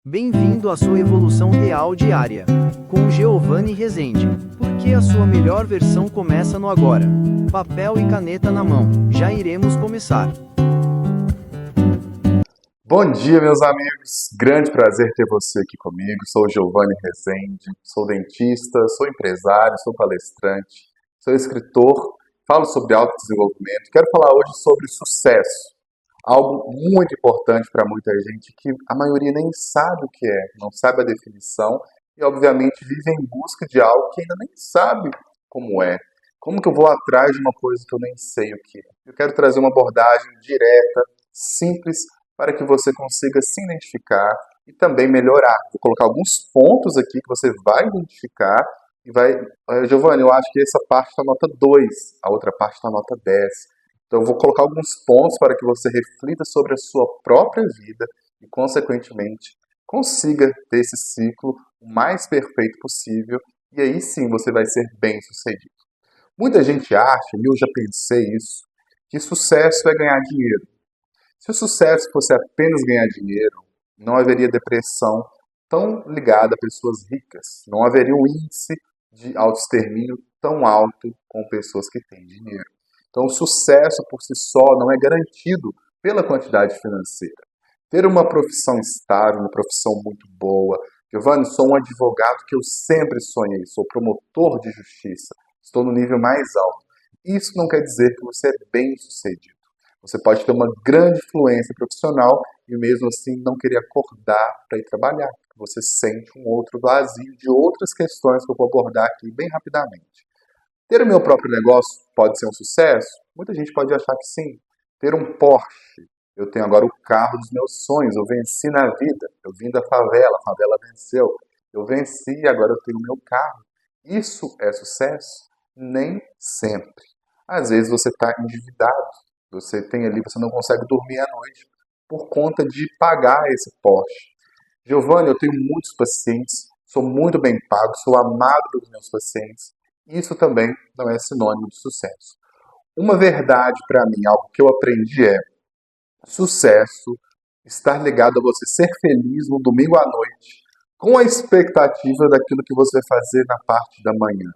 Bem-vindo à sua evolução real diária. Com Giovanni Rezende. Porque a sua melhor versão começa no agora. Papel e caneta na mão. Já iremos começar. Bom dia, meus amigos. Grande prazer ter você aqui comigo. Sou o Giovanni Rezende, sou dentista, sou empresário, sou palestrante, sou escritor, falo sobre autodesenvolvimento. Quero falar hoje sobre sucesso. Algo muito importante para muita gente que a maioria nem sabe o que é, não sabe a definição e, obviamente, vive em busca de algo que ainda nem sabe como é. Como que eu vou atrás de uma coisa que eu nem sei o que é? Eu quero trazer uma abordagem direta, simples, para que você consiga se identificar e também melhorar. Vou colocar alguns pontos aqui que você vai identificar e vai... Giovanni, eu acho que essa parte está nota 2, a outra parte está nota 10. Então, eu vou colocar alguns pontos para que você reflita sobre a sua própria vida e, consequentemente, consiga ter esse ciclo o mais perfeito possível e aí sim você vai ser bem sucedido. Muita gente acha, e eu já pensei isso, que sucesso é ganhar dinheiro. Se o sucesso fosse apenas ganhar dinheiro, não haveria depressão tão ligada a pessoas ricas. Não haveria um índice de autoextermínio tão alto com pessoas que têm dinheiro. Então, o sucesso por si só não é garantido pela quantidade financeira. Ter uma profissão estável, uma profissão muito boa. Giovanni, sou um advogado que eu sempre sonhei, sou promotor de justiça, estou no nível mais alto. Isso não quer dizer que você é bem-sucedido. Você pode ter uma grande influência profissional e mesmo assim não querer acordar para ir trabalhar. Você sente um outro vazio de outras questões que eu vou abordar aqui bem rapidamente. Ter o meu próprio negócio pode ser um sucesso? Muita gente pode achar que sim. Ter um Porsche. Eu tenho agora o carro dos meus sonhos. Eu venci na vida. Eu vim da favela, a favela venceu. Eu venci e agora eu tenho o meu carro. Isso é sucesso? Nem sempre. Às vezes você está endividado. Você tem ali, você não consegue dormir à noite por conta de pagar esse Porsche. Giovanni, eu tenho muitos pacientes, sou muito bem pago, sou amado pelos meus pacientes. Isso também não é sinônimo de sucesso. Uma verdade para mim, algo que eu aprendi é: sucesso estar ligado a você ser feliz no domingo à noite, com a expectativa daquilo que você vai fazer na parte da manhã.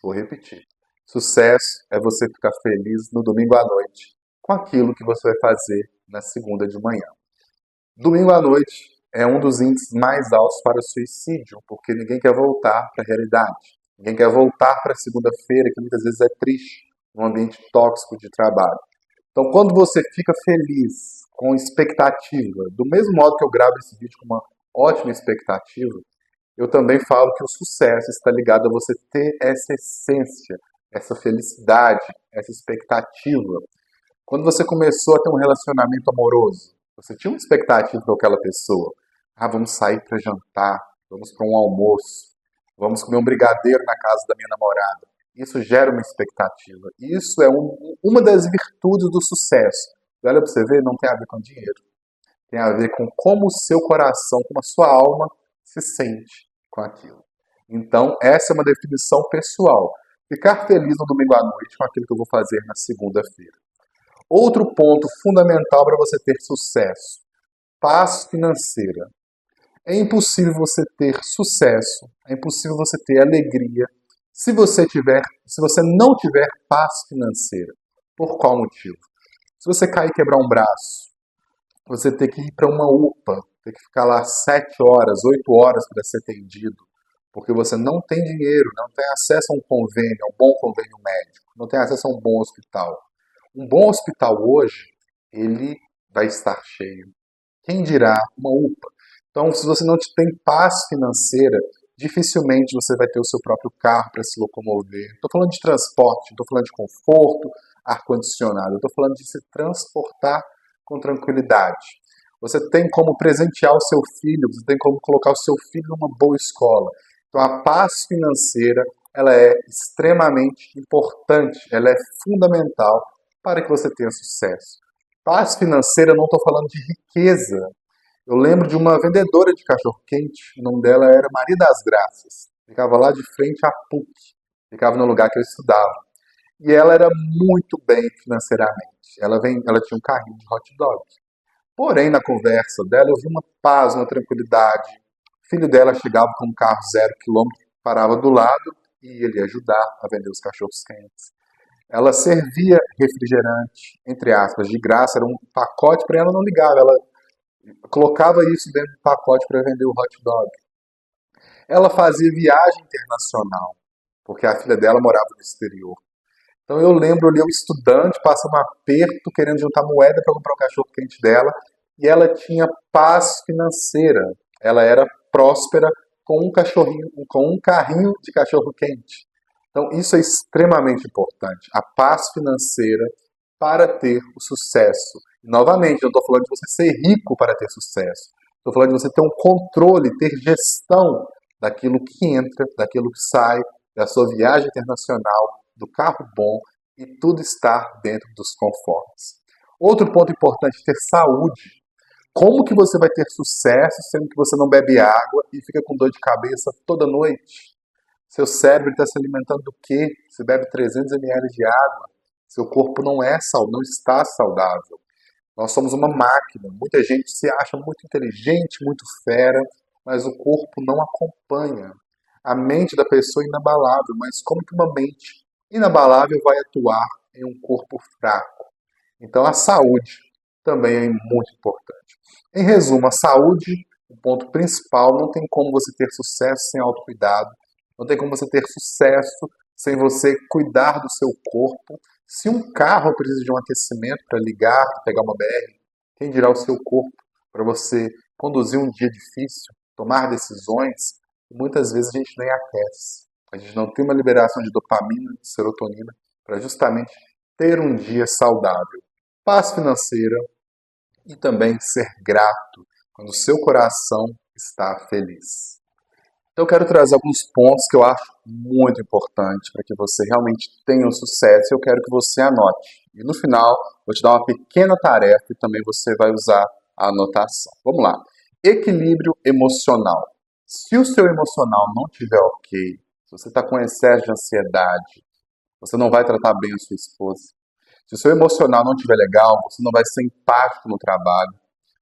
Vou repetir. Sucesso é você ficar feliz no domingo à noite, com aquilo que você vai fazer na segunda de manhã. Domingo à noite é um dos índices mais altos para suicídio, porque ninguém quer voltar para a realidade. Ninguém quer voltar para a segunda-feira, que muitas vezes é triste, num ambiente tóxico de trabalho. Então, quando você fica feliz, com expectativa, do mesmo modo que eu gravo esse vídeo com uma ótima expectativa, eu também falo que o sucesso está ligado a você ter essa essência, essa felicidade, essa expectativa. Quando você começou a ter um relacionamento amoroso, você tinha uma expectativa com aquela pessoa. Ah, vamos sair para jantar, vamos para um almoço, vamos comer um brigadeiro na casa da minha namorada. Isso gera uma expectativa. Isso é uma das virtudes do sucesso. E olha para você ver, não tem a ver com dinheiro. Tem a ver com como o seu coração, como a sua alma se sente com aquilo. Então, essa é uma definição pessoal. Ficar feliz no domingo à noite com aquilo que eu vou fazer na segunda-feira. Outro ponto fundamental para você ter sucesso: paz financeira. É impossível você ter sucesso, é impossível você ter alegria se você não tiver paz financeira. Por qual motivo? Se você cair e quebrar um braço, você ter que ir para uma UPA, ter que ficar lá 7 horas, 8 horas para ser atendido, porque você não tem dinheiro, não tem acesso a um convênio, a um bom convênio médico, não tem acesso a um bom hospital. Um bom hospital hoje, ele vai estar cheio. Quem dirá uma UPA? Então, se você não tem paz financeira, dificilmente você vai ter o seu próprio carro para se locomover. Estou falando de transporte, estou falando de conforto, ar-condicionado, estou falando de se transportar com tranquilidade. Você tem como presentear o seu filho, você tem como colocar o seu filho numa boa escola. Então, a paz financeira, ela é extremamente importante, ela é fundamental para que você tenha sucesso. Paz financeira, eu não estou falando de riqueza. Eu lembro de uma vendedora de cachorro-quente, o nome dela era Maria das Graças. Ficava lá de frente à PUC, ficava no lugar que eu estudava. E ela era muito bem financeiramente. Ela tinha um carrinho de hot dog. Porém, na conversa dela, eu vi uma paz, uma tranquilidade. O filho dela chegava com um carro 0 km, parava do lado e ele ia ajudar a vender os cachorros quentes. Ela servia refrigerante, entre aspas, de graça, era um pacote para ela, não ligava, ela colocava isso dentro do pacote para vender o hot dog. Ela fazia viagem internacional, porque a filha dela morava no exterior. Então eu lembro ali, eu estudante, passando um aperto, querendo juntar moeda para comprar o cachorro quente dela, e ela tinha paz financeira. Ela era próspera com um cachorrinho, com um carrinho de cachorro quente. Então isso é extremamente importante. A paz financeira para ter o sucesso. E, novamente, eu não estou falando de você ser rico para ter sucesso. Estou falando de você ter um controle, ter gestão daquilo que entra, daquilo que sai, da sua viagem internacional, do carro bom, e tudo estar dentro dos conformes. Outro ponto importante é ter saúde. Como que você vai ter sucesso sendo que você não bebe água e fica com dor de cabeça toda noite? Seu cérebro está se alimentando do quê? Você bebe 300 ml de água. Seu corpo não está saudável. Nós somos uma máquina. Muita gente se acha muito inteligente, muito fera, mas o corpo não acompanha. A mente da pessoa é inabalável, mas como que uma mente inabalável vai atuar em um corpo fraco? Então a saúde também é muito importante. Em resumo, a saúde, o ponto principal, não tem como você ter sucesso sem autocuidado, não tem como você ter sucesso sem você cuidar do seu corpo. Se um carro precisa de um aquecimento para ligar, pegar uma BR, quem dirá o seu corpo para você conduzir um dia difícil, tomar decisões, e muitas vezes a gente nem aquece. A gente não tem uma liberação de dopamina, de serotonina, para justamente ter um dia saudável. Paz financeira e também ser grato quando o seu coração está feliz. Então eu quero trazer alguns pontos que eu acho muito importantes para que você realmente tenha um sucesso e eu quero que você anote. E no final, vou te dar uma pequena tarefa e também você vai usar a anotação. Vamos lá. Equilíbrio emocional. Se o seu emocional não estiver ok, se você está com excesso de ansiedade, você não vai tratar bem a sua esposa. Se o seu emocional não estiver legal, você não vai ser empático no trabalho,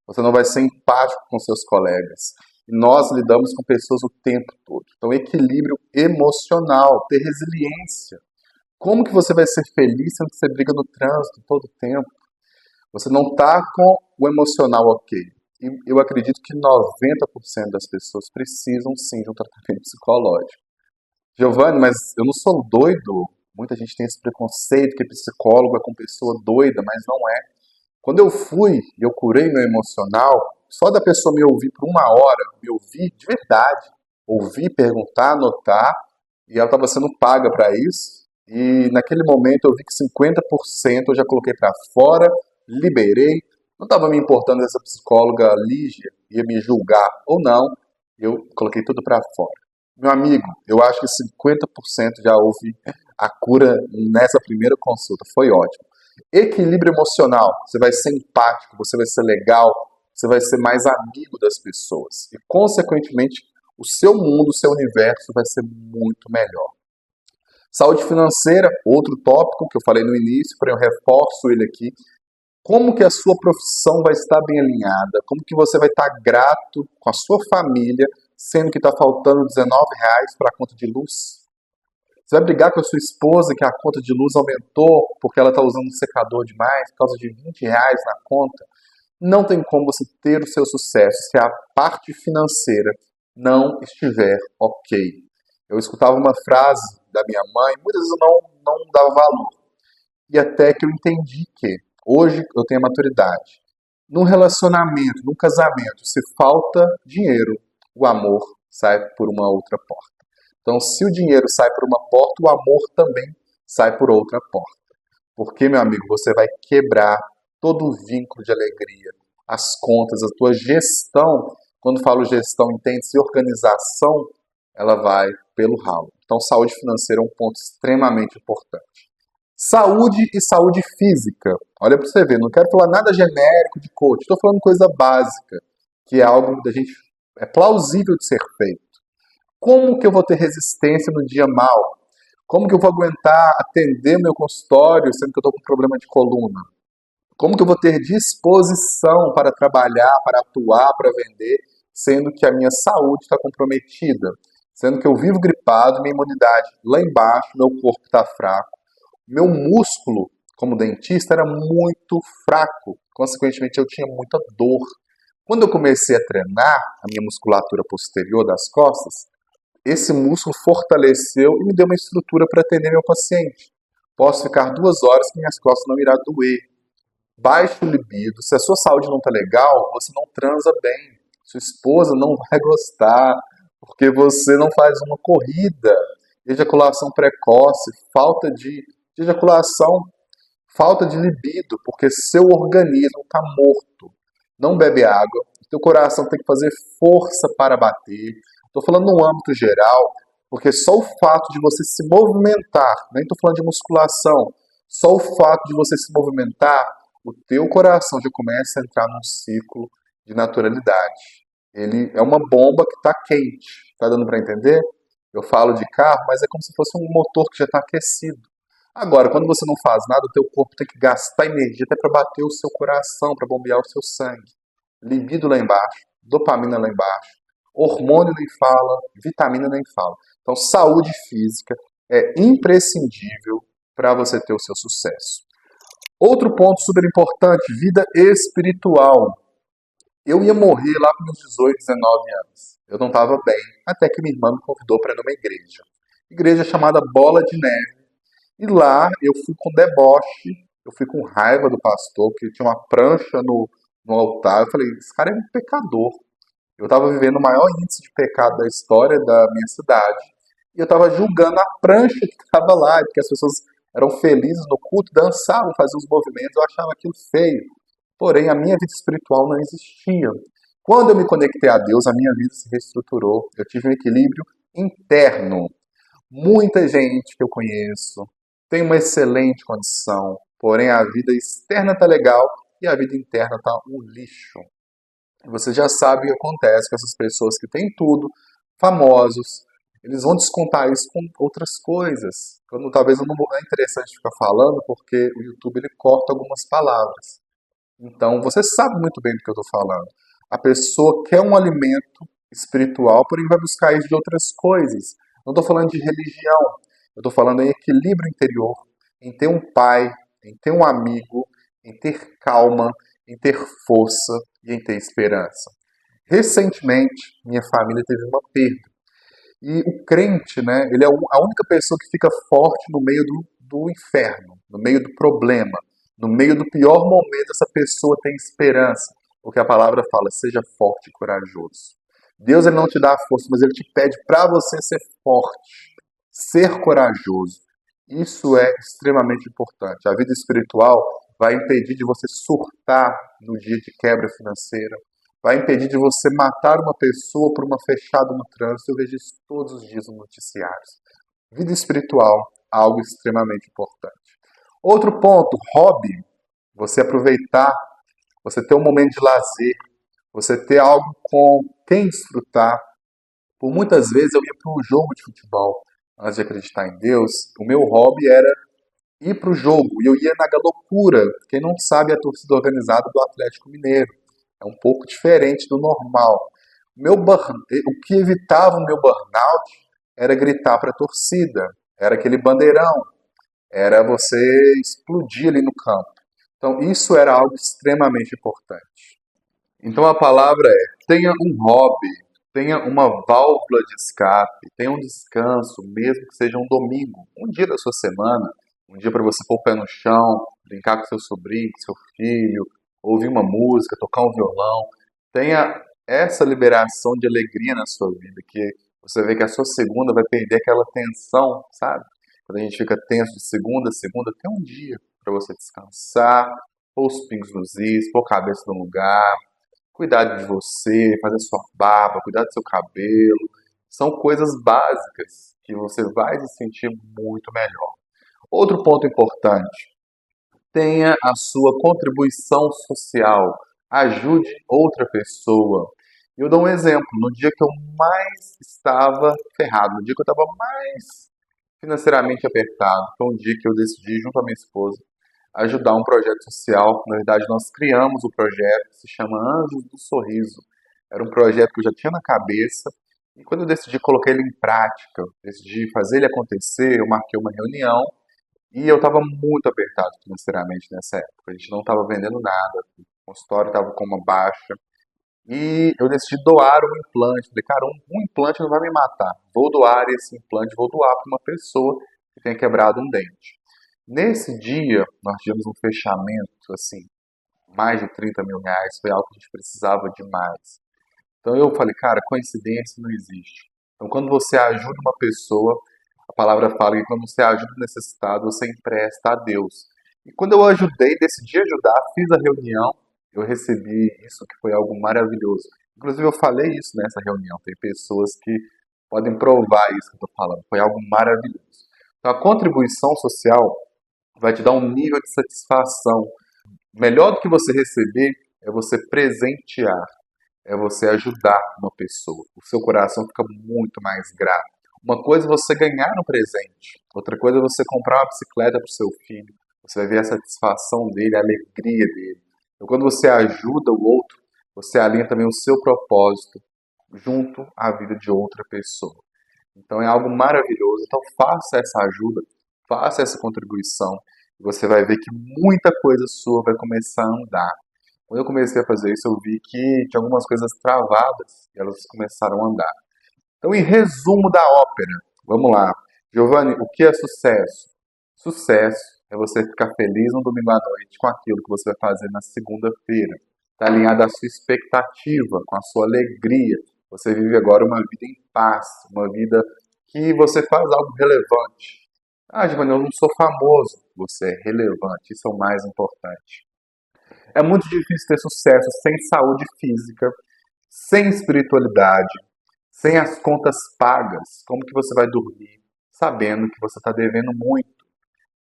você não vai ser empático com seus colegas. E nós lidamos com pessoas o tempo todo. Então, equilíbrio emocional, ter resiliência. Como que você vai ser feliz sendo que você briga no trânsito todo o tempo? Você não está com o emocional ok. E eu acredito que 90% das pessoas precisam sim de um tratamento psicológico. Giovanni, mas eu não sou doido. Muita gente tem esse preconceito que psicólogo é com pessoa doida, mas não é. Quando eu fui e eu curei meu emocional, só da pessoa me ouvir por uma hora, me ouvir de verdade, ouvir, perguntar, anotar, e ela estava sendo paga para isso, e naquele momento eu vi que 50% eu já coloquei para fora, liberei, não estava me importando se essa psicóloga Lígia ia me julgar ou não, eu coloquei tudo para fora. Meu amigo, eu acho que 50% já houve a cura nessa primeira consulta, foi ótimo. Equilíbrio emocional, você vai ser empático, você vai ser legal, você vai ser mais amigo das pessoas. E, consequentemente, o seu mundo, o seu universo vai ser muito melhor. Saúde financeira, outro tópico que eu falei no início, porém eu reforço ele aqui. Como que a sua profissão vai estar bem alinhada? Como que você vai estar grato com a sua família, sendo que está faltando R$ 19 para a conta de luz? Você vai brigar com a sua esposa que a conta de luz aumentou porque ela está usando um secador demais, por causa de R$ 20 na conta? Não tem como você ter o seu sucesso se a parte financeira não estiver ok. Eu escutava uma frase da minha mãe, muitas vezes eu não dava valor. E até que eu entendi que, hoje eu tenho a maturidade, num relacionamento, num casamento, se falta dinheiro, o amor sai por uma outra porta. Então, se o dinheiro sai por uma porta, o amor também sai por outra porta. Porque, meu amigo, você vai quebrar todo o vínculo de alegria, as contas, a tua gestão. Quando falo gestão, entende-se organização, ela vai pelo ralo. Então, saúde financeira é um ponto extremamente importante. Saúde e saúde física. Olha para você ver, não quero falar nada genérico de coach, estou falando coisa básica, que é algo da gente é plausível de ser feito. Como que eu vou ter resistência no dia mal? Como que eu vou aguentar atender meu consultório sendo que eu estou com problema de coluna? Como que eu vou ter disposição para trabalhar, para atuar, para vender, sendo que a minha saúde está comprometida? Sendo que eu vivo gripado, minha imunidade lá embaixo, meu corpo está fraco. Meu músculo, como dentista, era muito fraco. Consequentemente, eu tinha muita dor. Quando eu comecei a treinar a minha musculatura posterior das costas, esse músculo fortaleceu e me deu uma estrutura para atender meu paciente. Posso ficar 2 horas que minhas costas não irá doer. Baixo libido. Se a sua saúde não está legal, você não transa bem. Sua esposa não vai gostar, porque você não faz uma corrida. Ejaculação precoce, falta de ejaculação, falta de libido, porque seu organismo está morto. Não bebe água, seu coração tem que fazer força para bater. Estou falando no âmbito geral, porque só o fato de você se movimentar, nem estou falando de musculação, só o fato de você se movimentar, o teu coração já começa a entrar num ciclo de naturalidade. Ele é uma bomba que está quente. Está dando para entender? Eu falo de carro, mas é como se fosse um motor que já está aquecido. Agora, quando você não faz nada, o teu corpo tem que gastar energia até para bater o seu coração, para bombear o seu sangue. Libido lá embaixo, dopamina lá embaixo, hormônio nem fala, vitamina nem fala. Então, saúde física é imprescindível para você ter o seu sucesso. Outro ponto super importante, vida espiritual. Eu ia morrer lá com meus 18, 19 anos. Eu não estava bem, até que minha irmã me convidou para ir numa igreja. Igreja chamada Bola de Neve. E lá eu fui com deboche, eu fui com raiva do pastor, porque tinha uma prancha no altar. Eu falei, esse cara é um pecador. Eu estava vivendo o maior índice de pecado da história da minha cidade. E eu estava julgando a prancha que estava lá, porque as pessoas eram felizes no culto, dançavam, faziam os movimentos, eu achava aquilo feio. Porém, a minha vida espiritual não existia. Quando eu me conectei a Deus, a minha vida se reestruturou. Eu tive um equilíbrio interno. Muita gente que eu conheço tem uma excelente condição, porém a vida externa está legal e a vida interna está um lixo. Você já sabe o que acontece com essas pessoas que têm tudo, famosos, eles vão descontar isso com outras coisas. Quando talvez não é interessante ficar falando, porque o YouTube ele corta algumas palavras. Então, você sabe muito bem do que eu estou falando. A pessoa quer um alimento espiritual, porém vai buscar isso de outras coisas. Não estou falando de religião. Eu estou falando em equilíbrio interior, em ter um pai, em ter um amigo, em ter calma, em ter força e em ter esperança. Recentemente, minha família teve uma perda. E o crente, né, ele é a única pessoa que fica forte no meio do inferno, no meio do problema, no meio do pior momento, essa pessoa tem esperança, porque a palavra fala, seja forte e corajoso. Deus ele não te dá a força, mas ele te pede para você ser forte, ser corajoso. Isso é extremamente importante. A vida espiritual vai impedir de você surtar no dia de quebra financeira, vai impedir de você matar uma pessoa por uma fechada no trânsito. Eu vejo isso todos os dias nos noticiários. Vida espiritual, algo extremamente importante. Outro ponto, hobby. Você aproveitar, você ter um momento de lazer, você ter algo com quem desfrutar. Por muitas vezes eu ia para um jogo de futebol antes de acreditar em Deus. O meu hobby era ir para o jogo e eu ia na loucura. Quem não sabe a torcida organizada do Atlético Mineiro. É um pouco diferente do normal. O que evitava o meu burnout era gritar para a torcida, era aquele bandeirão, era você explodir ali no campo. Então, isso era algo extremamente importante. Então, a palavra é: tenha um hobby, tenha uma válvula de escape, tenha um descanso, mesmo que seja um domingo, um dia da sua semana, um dia para você pôr o pé no chão, brincar com seu sobrinho, com seu filho, ouvir uma música, tocar um violão. Tenha essa liberação de alegria na sua vida, que você vê que a sua segunda vai perder aquela tensão, sabe? Quando a gente fica tenso de segunda a segunda, tem um dia para você descansar, pôr os pingos nos is, pôr a cabeça no lugar, cuidar de você, fazer sua barba, cuidar do seu cabelo. São coisas básicas que você vai se sentir muito melhor. Outro ponto importante, tenha a sua contribuição social. Ajude outra pessoa. Eu dou um exemplo. No dia que eu mais estava ferrado, no dia que eu estava mais financeiramente apertado, foi um dia que eu decidi, junto à minha esposa, ajudar um projeto social. Na verdade, nós criamos o projeto que se chama Anjos do Sorriso. Era um projeto que eu já tinha na cabeça e quando eu decidi colocar ele em prática, decidi fazer ele acontecer, eu marquei uma reunião e eu estava muito apertado financeiramente nessa época. A gente não estava vendendo nada, o consultório estava com uma baixa. E eu decidi doar um implante. Falei, cara, um implante não vai me matar. Vou doar esse implante, vou doar para uma pessoa que tenha quebrado um dente. Nesse dia, nós tivemos um fechamento, assim, mais de 30 mil reais. Foi algo que a gente precisava demais. Então eu falei, cara, coincidência não existe. Então quando você ajuda uma pessoa, a palavra fala que quando você ajuda o necessitado, você empresta a Deus. E quando eu ajudei, decidi ajudar, fiz a reunião, eu recebi isso que foi algo maravilhoso. Inclusive eu falei isso nessa reunião, tem pessoas que podem provar isso que eu estou falando, foi algo maravilhoso. Então a contribuição social vai te dar um nível de satisfação. Melhor do que você receber é você presentear, é você ajudar uma pessoa. O seu coração fica muito mais grato. Uma coisa é você ganhar um presente, outra coisa é você comprar uma bicicleta para o seu filho. Você vai ver a satisfação dele, a alegria dele. Então, quando você ajuda o outro, você alinha também o seu propósito junto à vida de outra pessoa. Então é algo maravilhoso. Então faça essa ajuda, faça essa contribuição. E você vai ver que muita coisa sua vai começar a andar. Quando eu comecei a fazer isso, eu vi que tinha algumas coisas travadas e elas começaram a andar. Então, em resumo da ópera, vamos lá. Giovanni, o que é sucesso? Sucesso é você ficar feliz no domingo à noite com aquilo que você vai fazer na segunda-feira. Está alinhado à sua expectativa, com a sua alegria. Você vive agora uma vida em paz, uma vida que você faz algo relevante. Ah, Giovanni, eu não sou famoso. Você é relevante, isso é o mais importante. É muito difícil ter sucesso sem saúde física, sem espiritualidade, sem as contas pagas. Como que você vai dormir sabendo que você está devendo muito?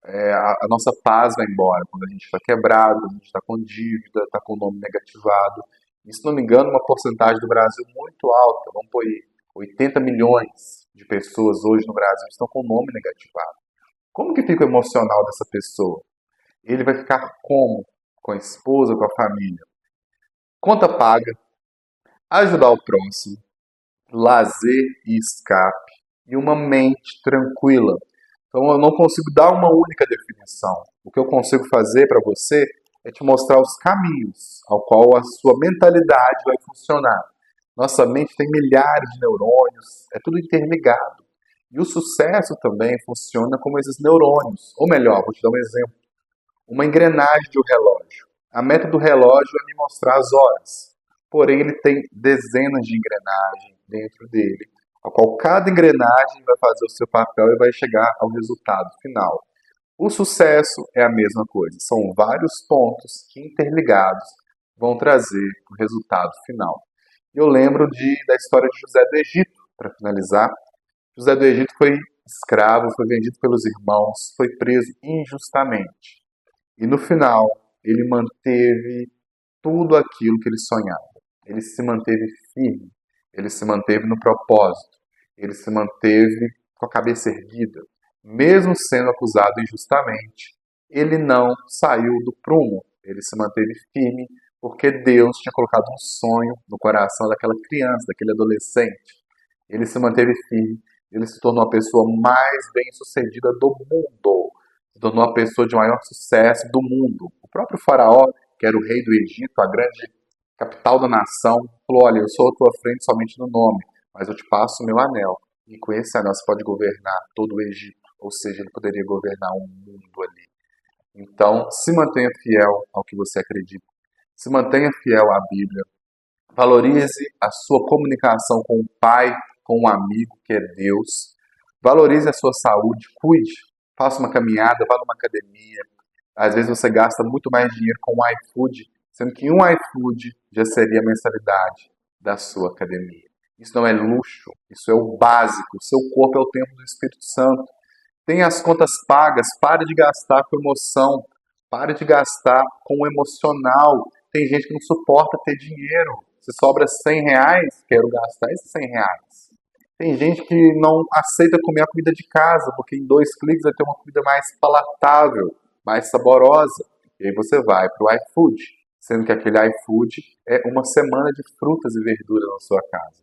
A nossa paz vai embora quando a gente está quebrado, quando a gente está com dívida, está com o nome negativado. E, se não me engano, uma porcentagem do Brasil muito alta, vamos pôr aí, 80 milhões de pessoas hoje no Brasil estão com o nome negativado. Como que fica o emocional dessa pessoa? Ele vai ficar como? Com a esposa, com a família? Conta paga, ajudar o próximo, lazer e escape, e uma mente tranquila. Então eu não consigo dar uma única definição. O que eu consigo fazer para você é te mostrar os caminhos ao qual a sua mentalidade vai funcionar. Nossa mente tem milhares de neurônios, é tudo interligado. E o sucesso também funciona como esses neurônios. Ou melhor, vou te dar um exemplo. Uma engrenagem de um relógio. A meta do relógio é me mostrar as horas. Porém, ele tem dezenas de engrenagens dentro dele, a qual cada engrenagem vai fazer o seu papel e vai chegar ao resultado final. O sucesso é a mesma coisa. São vários pontos que interligados vão trazer o resultado final. Eu lembro da história de José do Egito, para finalizar. José do Egito foi escravo, foi vendido pelos irmãos, foi preso injustamente. E no final, ele manteve tudo aquilo que ele sonhava. Ele se manteve firme, ele se manteve no propósito, ele se manteve com a cabeça erguida. Mesmo sendo acusado injustamente, ele não saiu do prumo, ele se manteve firme porque Deus tinha colocado um sonho no coração daquela criança, daquele adolescente. Ele se manteve firme, ele se tornou a pessoa mais bem-sucedida do mundo, se tornou a pessoa de maior sucesso do mundo. O próprio faraó, que era o rei do Egito, a grande capital da nação, falou, olha, eu sou à tua frente somente no nome, mas eu te passo o meu anel. E com esse anel você pode governar todo o Egito. Ou seja, ele poderia governar o mundo ali. Então, se mantenha fiel ao que você acredita. Se mantenha fiel à Bíblia. Valorize a sua comunicação com o Pai, com um amigo que é Deus. Valorize a sua saúde, cuide. Faça uma caminhada, vá numa academia. Às vezes você gasta muito mais dinheiro com o iFood, sendo que um iFood já seria a mensalidade da sua academia. Isso não é luxo, isso é o básico. O seu corpo é o templo do Espírito Santo. Tenha as contas pagas, pare de gastar com emoção, pare de gastar com o emocional. Tem gente que não suporta ter dinheiro. Se sobra 100 reais, quero gastar esses 100 reais. Tem gente que não aceita comer a comida de casa, porque em 2 cliques vai ter uma comida mais palatável, mais saborosa. E aí você vai para o iFood, sendo que aquele iFood é uma semana de frutas e verduras na sua casa.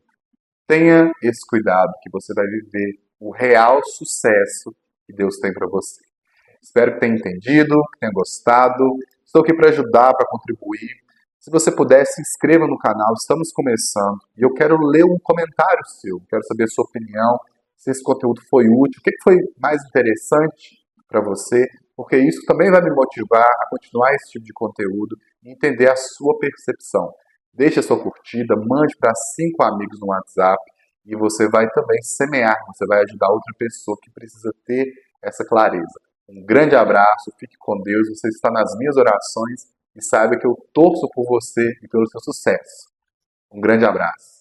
Tenha esse cuidado que você vai viver o real sucesso que Deus tem para você. Espero que tenha entendido, que tenha gostado. Estou aqui para ajudar, para contribuir. Se você puder, se inscreva no canal, estamos começando. E eu quero ler um comentário seu, quero saber a sua opinião, se esse conteúdo foi útil, o que foi mais interessante para você, porque isso também vai me motivar a continuar esse tipo de conteúdo e entender a sua percepção. Deixe a sua curtida, mande para 5 amigos no WhatsApp e você vai também semear, você vai ajudar outra pessoa que precisa ter essa clareza. Um grande abraço, fique com Deus, você está nas minhas orações e saiba que eu torço por você e pelo seu sucesso. Um grande abraço.